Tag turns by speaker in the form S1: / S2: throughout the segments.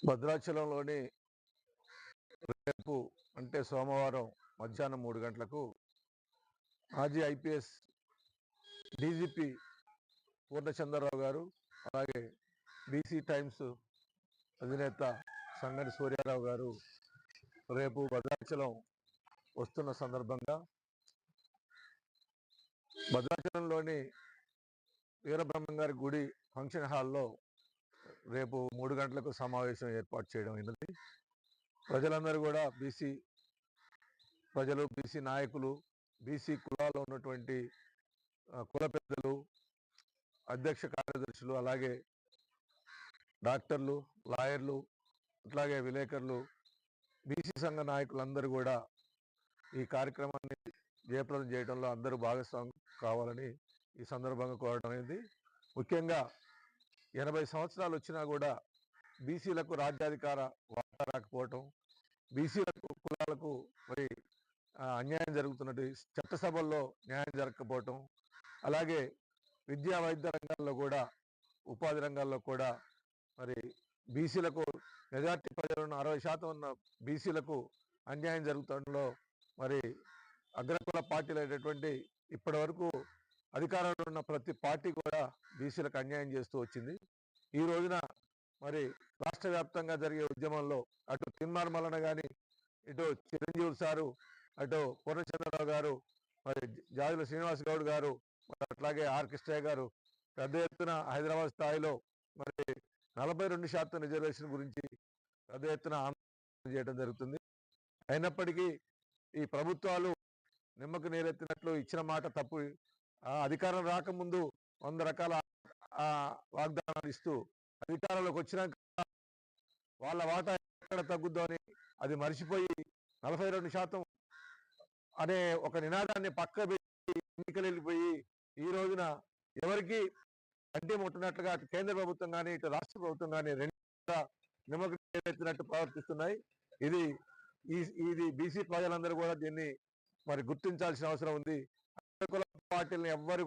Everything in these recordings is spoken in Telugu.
S1: భద్రాచలంలోని రేపు అంటే సోమవారం మధ్యాహ్నం 3 గంటలకు మాజీ ఐపీఎస్ డీజీపీ పూర్ణచంద్రరావు గారు, అలాగే బీసీ టైమ్స్ అధినేత సంగటి సూర్యారావు గారు రేపు భద్రాచలం వస్తున్న సందర్భంగా భద్రాచలంలోని వీరబ్రహ్మం గారి గుడి ఫంక్షన్ హాల్లో రేపు 3 గంటలకు సమావేశం ఏర్పాటు చేయడం అయినది. ప్రజలందరూ కూడా బీసీ ప్రజలు, బీసీ నాయకులు, బీసీ కులాల్లో ఉన్నటువంటి కుల పెద్దలు, అధ్యక్ష కార్యదర్శులు, అలాగే డాక్టర్లు, లాయర్లు, అట్లాగే విలేకరులు, బీసీ సంఘ నాయకులందరూ కూడా ఈ కార్యక్రమాన్ని జయప్రదం చేయడంలో అందరూ భాగస్వామ్యం కావాలని ఈ సందర్భంగా కోరడం అయింది. ముఖ్యంగా 80 సంవత్సరాలు వచ్చినా కూడా బీసీలకు రాజ్యాధికార వాటా రాకపోవటం, బీసీలకు కులాలకు మరి అన్యాయం జరుగుతున్నట్టు, చట్టసభల్లో న్యాయం జరగకపోవటం, అలాగే విద్యా వైద్య రంగాల్లో కూడా, ఉపాధి రంగాల్లో కూడా మరి బీసీలకు మెజార్టీ ప్రజలను 60% ఉన్న బీసీలకు అన్యాయం జరుగుతుండలో మరి అగ్రకుల పార్టీలు అయినటువంటి ఇప్పటి వరకు అధికారంలో ఉన్న ప్రతి పార్టీ కూడా బీసీలకు అన్యాయం చేస్తూ వచ్చింది. ఈ రోజున మరి రాష్ట్ర వ్యాప్తంగా జరిగే ఉద్యమంలో అటు తిన్మార్ మల్లన కానీ, ఇటు చిరంజీవి సారు, అటు పూర్ణచంద్రరావు గారు, మరి జాజుల శ్రీనివాస్ గౌడ్ గారు, అట్లాగే ఆర్ కృష్ణయ్య గారు పెద్ద ఎత్తున హైదరాబాద్ స్థాయిలో మరి 42% రిజర్వేషన్ గురించి పెద్ద ఎత్తున ఆందోళన చేయడం జరుగుతుంది. అయినప్పటికీ ఈ ప్రభుత్వాలు నిమ్మకు నీరెత్తినట్లు ఇచ్చిన మాట తప్పు. అధికారం రాకముందు 100 రకాల వాగ్దానాలు ఇస్తూ అధికారంలోకి వచ్చినాక వాళ్ళ వాటా ఎక్కడ తగ్గుద్దో అని అది మర్చిపోయి 42% అనే ఒక నినాదాన్ని పక్క పెట్టి ఎన్నికలు వెళ్ళిపోయి ఈ రోజున ఎవరికి అంటే ముట్టినట్లుగా అటు కేంద్ర ప్రభుత్వం కానీ, ఇటు రాష్ట్ర ప్రభుత్వం కానీ రెండు నిమ్మకు నీరెత్తినట్టు ప్రవర్తిస్తున్నాయి. ఇది బీసీ ప్రజలందరూ కూడా దీన్ని మరి గుర్తించాల్సిన అవసరం ఉంది. కుల పార్టీలను ఎవ్వరు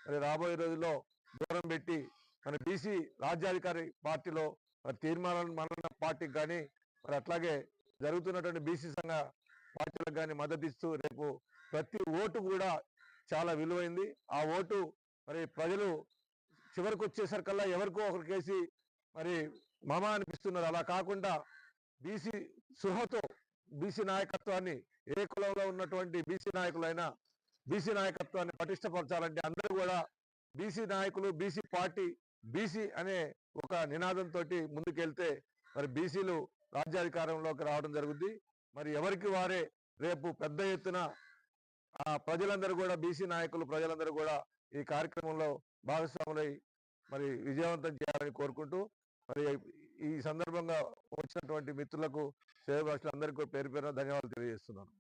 S1: మరి రాబోయే రోజుల్లో దూరం పెట్టి మన బీసీ రాజ్యాధికారి పార్టీలో మరి తీర్మానం మన పార్టీకి కానీ, మరి అట్లాగే జరుగుతున్నటువంటి బీసీ సంఘ పార్టీలకు కానీ మద్దతు ఇస్తూ రేపు ప్రతి ఓటు కూడా చాలా విలువైంది. ఆ ఓటు మరి ప్రజలు చివరికి వచ్చేసరికల్లా ఎవరికో ఒకరికేసి మరి మమా అనిపిస్తున్నారు. అలా కాకుండా బీసీ సుహతో బీసీ నాయకత్వాన్ని, ఏ కులంలో ఉన్నటువంటి బీసీ నాయకులైనా బీసీ నాయకత్వాన్ని పటిష్టపరచాలంటే అందరూ కూడా బీసీ నాయకులు, బీసీ పార్టీ, బీసీ అనే ఒక నినాదంతో ముందుకెళ్తే మరి బీసీలు రాజ్యాధికారంలోకి రావడం జరుగుద్ది. మరి ఎవరికి వారే రేపు పెద్ద ఎత్తున ప్రజలందరూ కూడా, బీసీ నాయకులు ప్రజలందరూ కూడా ఈ కార్యక్రమంలో భాగస్వాములై మరి విజయవంతం చేయాలని కోరుకుంటూ, మరి ఈ సందర్భంగా వచ్చినటువంటి మిత్రులకు, శ్రేయోభిలాషులందరికీ పేరు పేరున ధన్యవాదాలు తెలియజేస్తున్నాను.